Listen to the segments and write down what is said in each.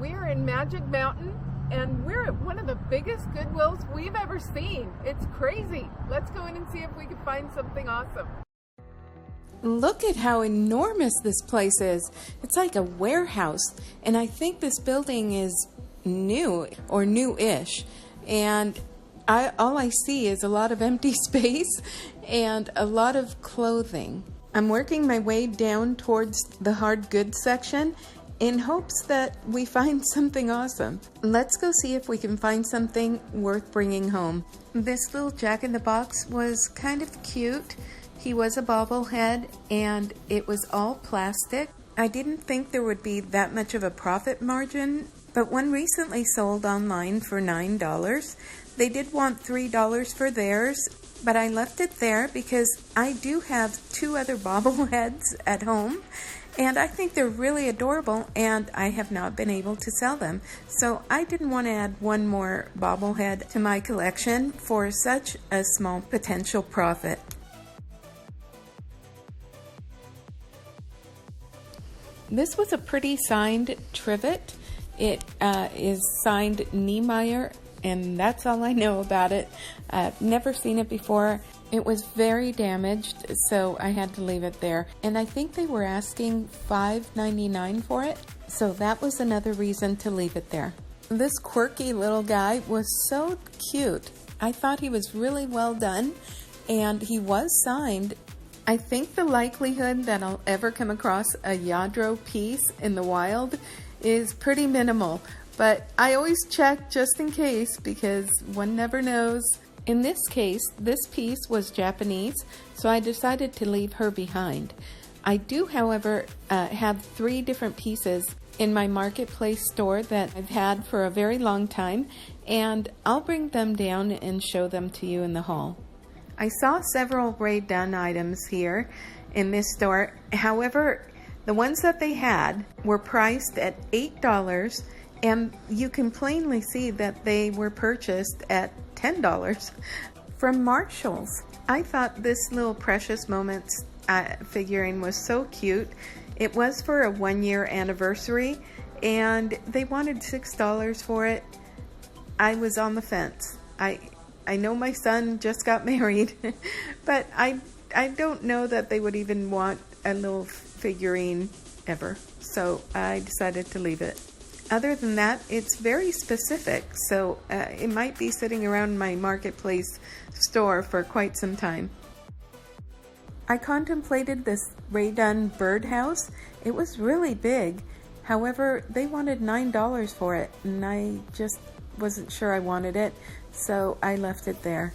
We're in Magic Mountain, and we're at one of the biggest Goodwills we've ever seen. It's crazy. Let's go in and see if we can find something awesome. Look at how enormous this place is. It's like a warehouse, and I think this building is new or new-ish, and all I see is a lot of empty space and a lot of clothing. I'm working my way down towards the hard goods section in hopes that we find something awesome. Let's go see if we can find something worth bringing home. This little Jack-in-the-Box was kind of cute. He was a bobblehead and it was all plastic. I didn't think there would be that much of a profit margin, but one recently sold online for $9. They did want $3 for theirs, but I left it there because I do have 2 other bobbleheads at home, and I think they're really adorable, and I have not been able to sell them. So I didn't want to add one more bobblehead to my collection for such a small potential profit. This was a pretty signed trivet. It is signed Niemeyer, and that's all I know about it. Never seen it before. It was very damaged, so I had to leave it there. And I think they were asking $5.99 for it, so that was another reason to leave it there. This quirky little guy was so cute. I thought he was really well done, and he was signed. I think the likelihood that I'll ever come across a Yadro piece in the wild is pretty minimal, but I always check just in case because one never knows. In this case, this piece was Japanese, so I decided to leave her behind. I do, however, have 3 different pieces in my marketplace store that I've had for a very long time, and I'll bring them down and show them to you in the haul. I saw several Rae Dunn items here in this store. However, the ones that they had were priced at $8, and you can plainly see that they were purchased at $10 from Marshall's. I thought this little Precious Moments figurine was so cute. It was for a 1-year anniversary, and they wanted $6 for it. I was on the fence. I know my son just got married, but I don't know that they would even want a little figurine ever, so I decided to leave it. Other than that, it's very specific, so it might be sitting around my marketplace store for quite some time. I contemplated this Rae Dunn birdhouse. It was really big. However, they wanted $9 for it, and I just wasn't sure I wanted it, so I left it there.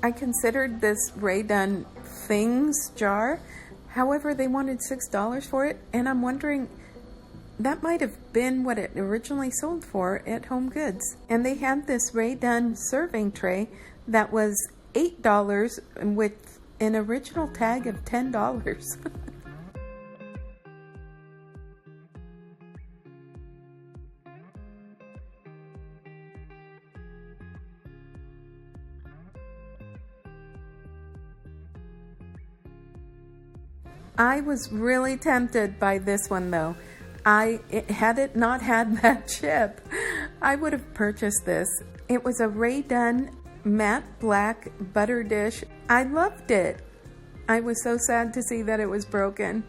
I considered this Rae Dunn Things jar. However, they wanted $6 for it, and I'm wondering, that might have been what it originally sold for at Home Goods. And they had this Rae Dunn serving tray that was $8 with an original tag of $10. I was really tempted by this one though. Had it not had that chip, I would have purchased this. It was a Rae Dunn matte black butter dish. I loved it. I was so sad to see that it was broken.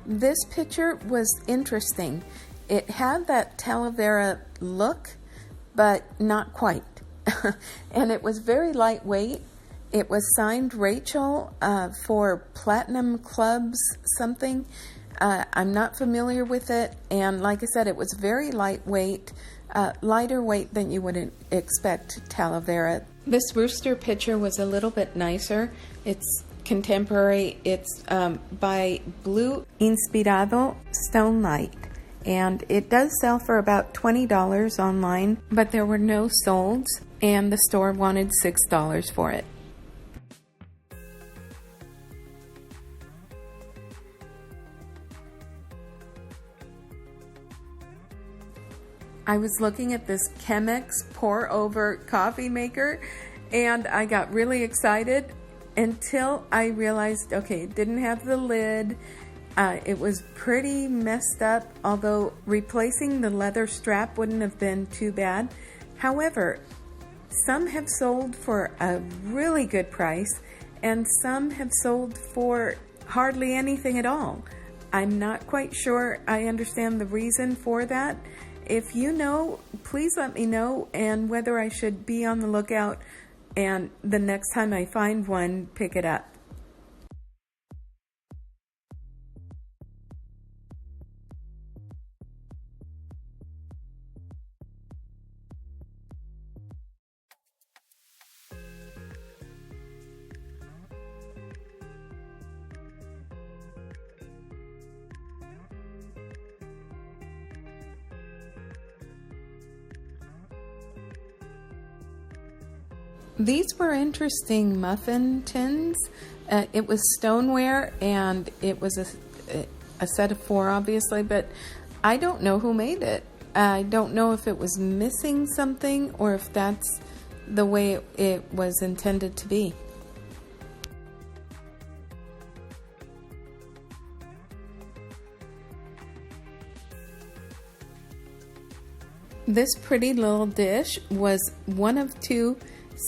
This picture was interesting. It had that Talavera look, but not quite. And it was very lightweight. It was signed Rachel for Platinum Clubs something. I'm not familiar with it. And like I said, it was very lightweight, lighter weight than you would expect Talavera. This rooster picture was a little bit nicer. It's contemporary. It's by Blue Inspirado Stone Light. And it does sell for about $20 online, but there were no solds, and the store wanted $6 for it. I was looking at this Chemex pour-over coffee maker, and I got really excited until I realized, okay, it didn't have the lid. It was pretty messed up, although replacing the leather strap wouldn't have been too bad. However, some have sold for a really good price, and some have sold for hardly anything at all. I'm not quite sure I understand the reason for that. If you know, please let me know, and whether I should be on the lookout and the next time I find one, pick it up. These were interesting muffin tins. It was stoneware, and it was a set of 4, obviously, but I don't know who made it. I don't know if it was missing something or if that's the way it was intended to be. This pretty little dish was one of 2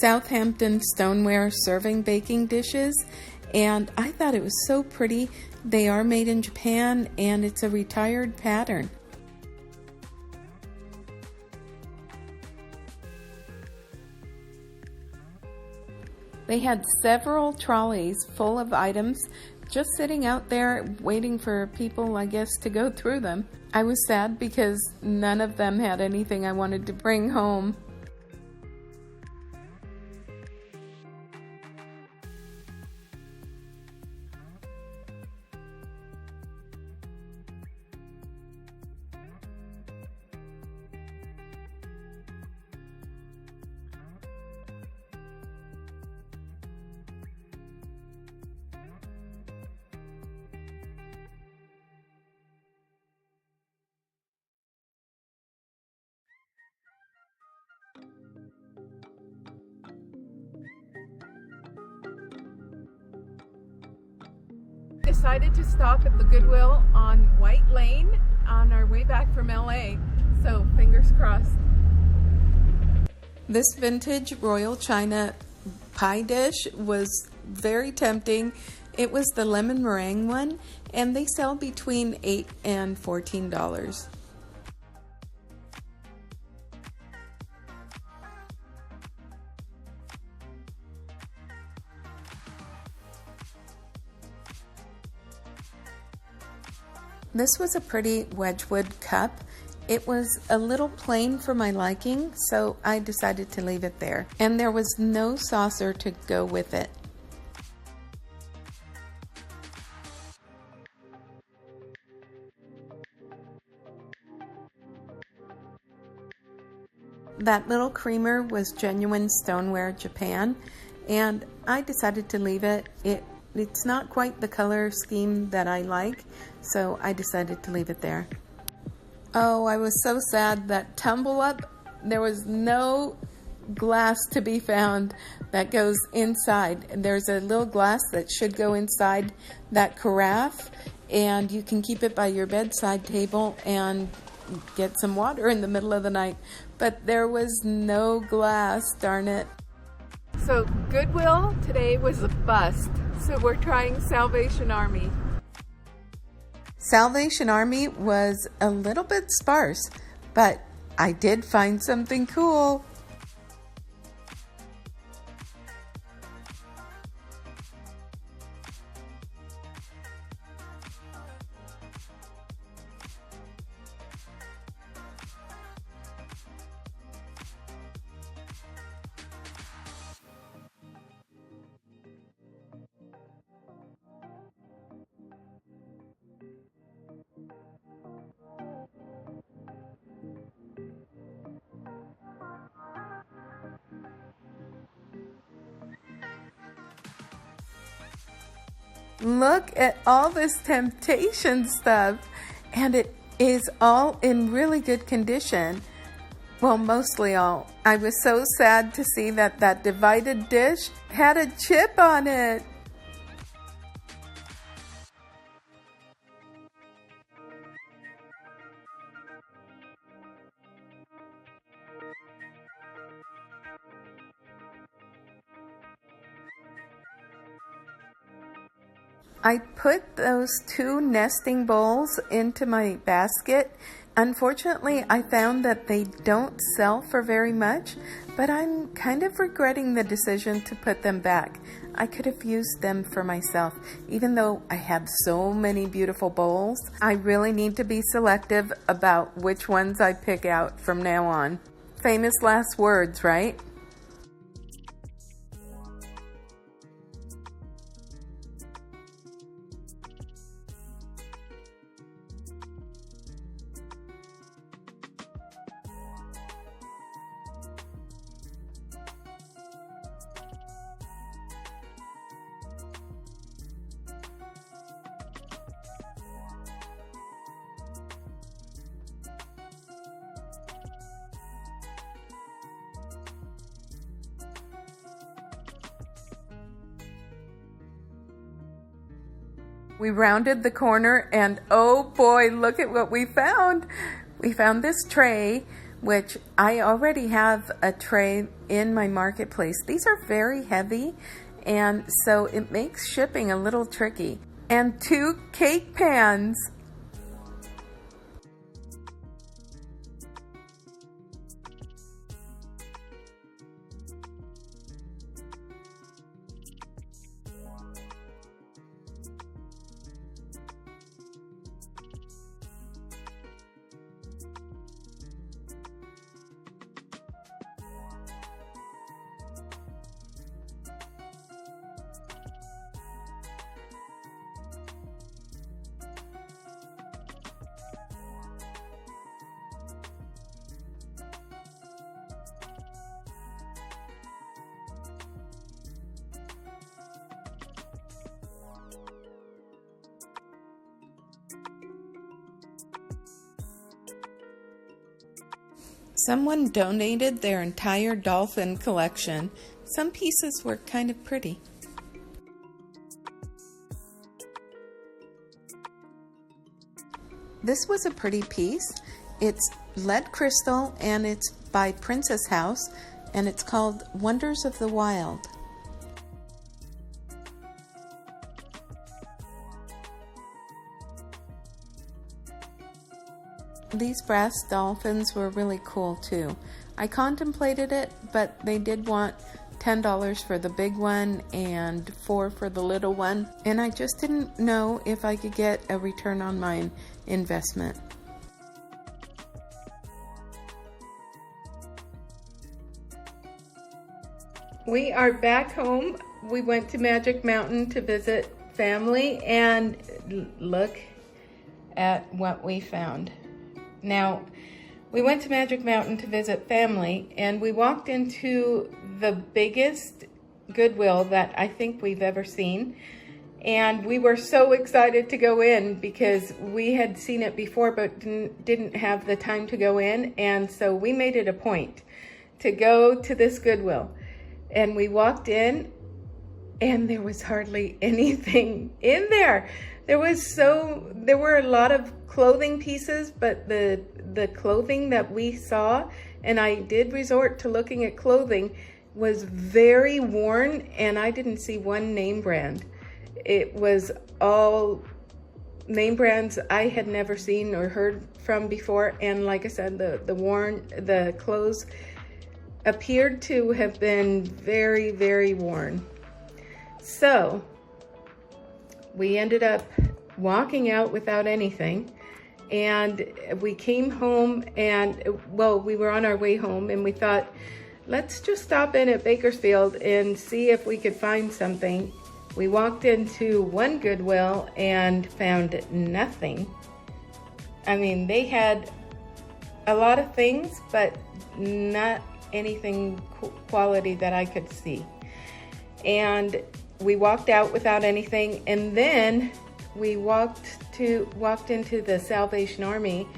Southampton stoneware serving baking dishes, and I thought it was so pretty. They are made in Japan, and it's a retired pattern. They had several trolleys full of items just sitting out there waiting for people, I guess, to go through them. I was sad because none of them had anything I wanted to bring home. Decided to stop at the Goodwill on White Lane on our way back from LA, so fingers crossed. This vintage Royal China pie dish was very tempting. It was the lemon meringue one, and they sell between $8 and $14. This was a pretty Wedgwood cup. It was a little plain for my liking, so I decided to leave it there. And there was no saucer to go with it. That little creamer was genuine stoneware Japan, and I decided to leave it. It's not quite the color scheme that I like, so I decided to leave it there. Oh, I was so sad that Tumble Up, there was no glass to be found that goes inside. There's a little glass that should go inside that carafe, and you can keep it by your bedside table and get some water in the middle of the night. But there was no glass, darn it. So Goodwill today was a bust. So we're trying Salvation Army. Salvation Army was a little bit sparse, but I did find something cool. Look at all this temptation stuff, and it is all in really good condition. Well, mostly all. I was so sad to see that divided dish had a chip on it. I put those 2 nesting bowls into my basket. Unfortunately, I found that they don't sell for very much, but I'm kind of regretting the decision to put them back. I could have used them for myself. Even though I have so many beautiful bowls, I really need to be selective about which ones I pick out from now on. Famous last words, right? We rounded the corner and oh boy, look at what we found. We found this tray, which I already have a tray in my marketplace. These are very heavy, and so it makes shipping a little tricky. And 2 cake pans. Someone donated their entire dolphin collection. Some pieces were kind of pretty. This was a pretty piece. It's lead crystal and it's by Princess House and it's called Wonders of the Wild. These brass dolphins were really cool too. I contemplated it, but they did want $10 for the big one and $4 for the little one, and I just didn't know if I could get a return on my investment. We are back home. We went to Magic Mountain to visit family, and look at what we found. Now, we went to Magic Mountain to visit family, and we walked into the biggest Goodwill that I think we've ever seen. And we were so excited to go in because we had seen it before but didn't have the time to go in. And so we made it a point to go to this Goodwill. And we walked in and there was hardly anything in there. There were a lot of clothing pieces, but the clothing that we saw, and I did resort to looking at clothing, was very worn, and I didn't see one name brand. It was all name brands I had never seen or heard from before. And like I said, the clothes appeared to have been very, very worn. So we ended up walking out without anything. And we came home and, well, we were on our way home and we thought, let's just stop in at Bakersfield and see if we could find something. We walked into one Goodwill and found nothing. I mean, they had a lot of things, but not anything quality that I could see. And we walked out without anything, and then we walked into the Salvation Army,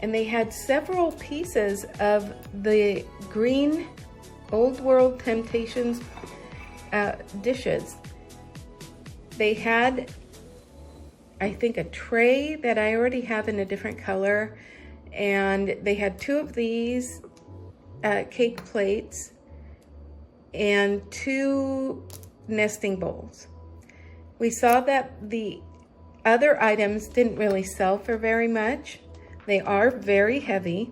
and they had several pieces of the green Old World Temptations dishes. They had, I think, a tray that I already have in a different color, and they had 2 of these cake plates and 2 nesting bowls. We saw that the other items didn't really sell for very much. They are very heavy,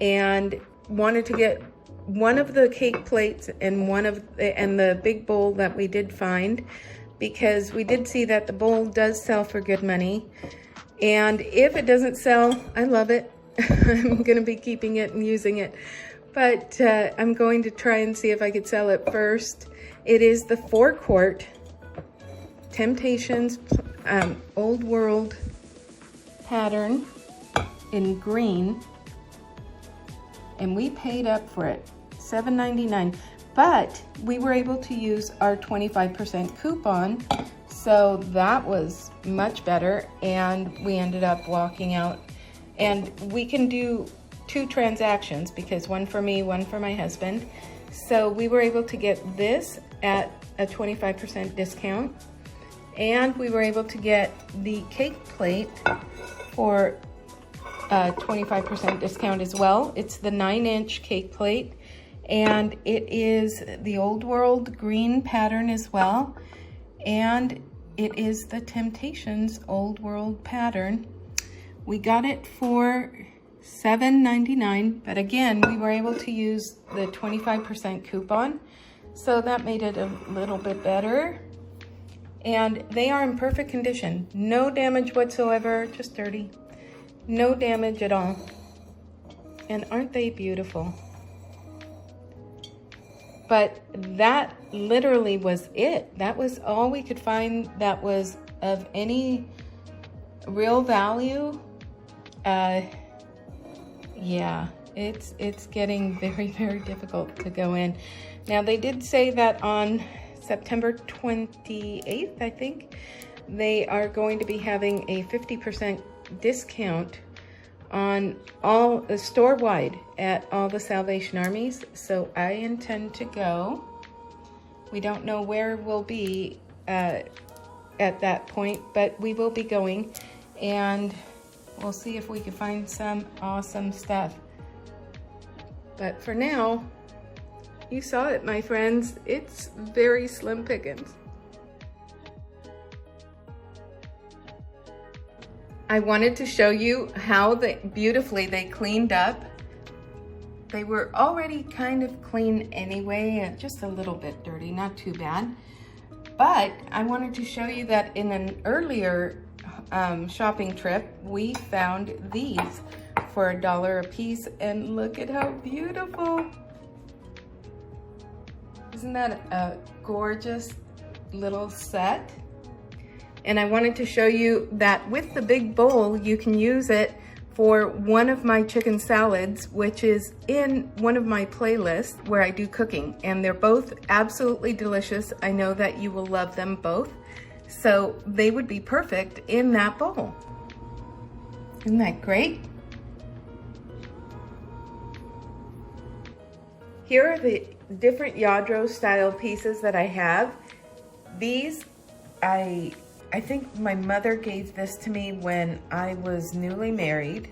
and wanted to get one of the cake plates and the big bowl that we did find, because we did see that the bowl does sell for good money. And if it doesn't sell, I love it. I'm gonna be keeping it and using it, but I'm going to try and see if I could sell it first. It is the 4-quart Temptations Old World pattern in green, and we paid up for it, $7.99. But we were able to use our 25% coupon, so that was much better, and we ended up walking out. And we can do 2 transactions, because one for me, one for my husband. So we were able to get this at a 25% discount, and we were able to get the cake plate for a 25% discount as well. It's the 9-inch cake plate, and it is the Old World green pattern as well, and it is the Temptations Old World pattern. We got it for $7.99, but again, we were able to use the 25% coupon, so that made it a little bit better. And they are in perfect condition. No damage whatsoever, just dirty. No damage at all. And aren't they beautiful? But that literally was it. That was all we could find that was of any real value. Yeah, it's getting very, very difficult to go in. Now, they did say that on September 28th, I think, they are going to be having a 50% discount on all store-wide at all the Salvation Armies. So I intend to go. We don't know where we'll be at that point, but we will be going, and we'll see if we can find some awesome stuff. But for now, you saw it, my friends. It's very slim pickings. I wanted to show you how beautifully they cleaned up. They were already kind of clean anyway, just a little bit dirty, not too bad. But I wanted to show you that in an earlier shopping trip, we found these for $1 a piece, and look at how beautiful. Isn't that a gorgeous little set? And I wanted to show you that with the big bowl, you can use it for one of my chicken salads, which is in one of my playlists where I do cooking, and they're both absolutely delicious. I know that you will love them both. So they would be perfect in that bowl. Isn't that great? Here are the different Yadro style pieces that I have. These, I think my mother gave this to me when I was newly married.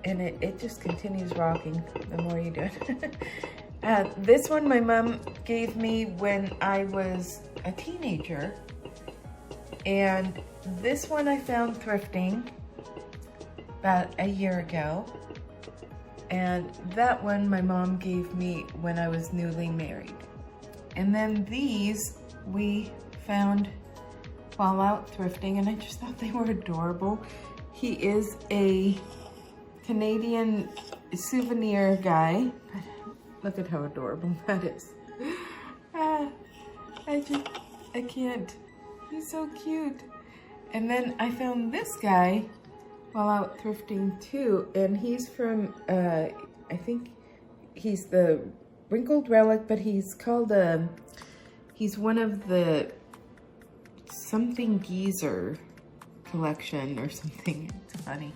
And it just continues rocking the more you do it. This one my mom gave me when I was a teenager. And this one I found thrifting about a year ago. And that one my mom gave me when I was newly married. And then these we found while out thrifting, and I just thought they were adorable. He is a Canadian souvenir guy. Look at how adorable that is. I can't. He's so cute. And then I found this guy while out thrifting too, and he's from, I think he's the Wrinkled Relic, but he's called, he's one of the something geezer collection or something. It's funny.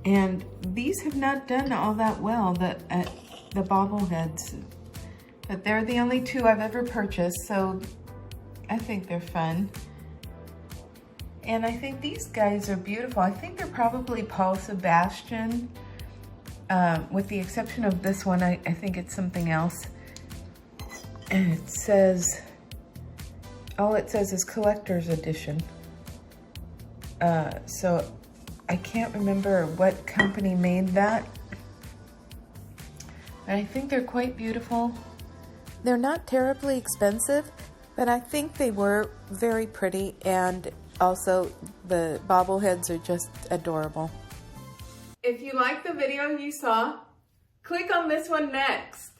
And these have not done all that well, the bobbleheads, but they're the only two I've ever purchased, so I think they're fun. And I think these guys are beautiful. I think they're probably Paul Sebastian, with the exception of this one. I think it's something else. And it says, all it says is collector's edition. So I can't remember what company made that. But I think they're quite beautiful. They're not terribly expensive, but I think they were very pretty, and also the bobbleheads are just adorable. If you like the video you saw, click on this one next.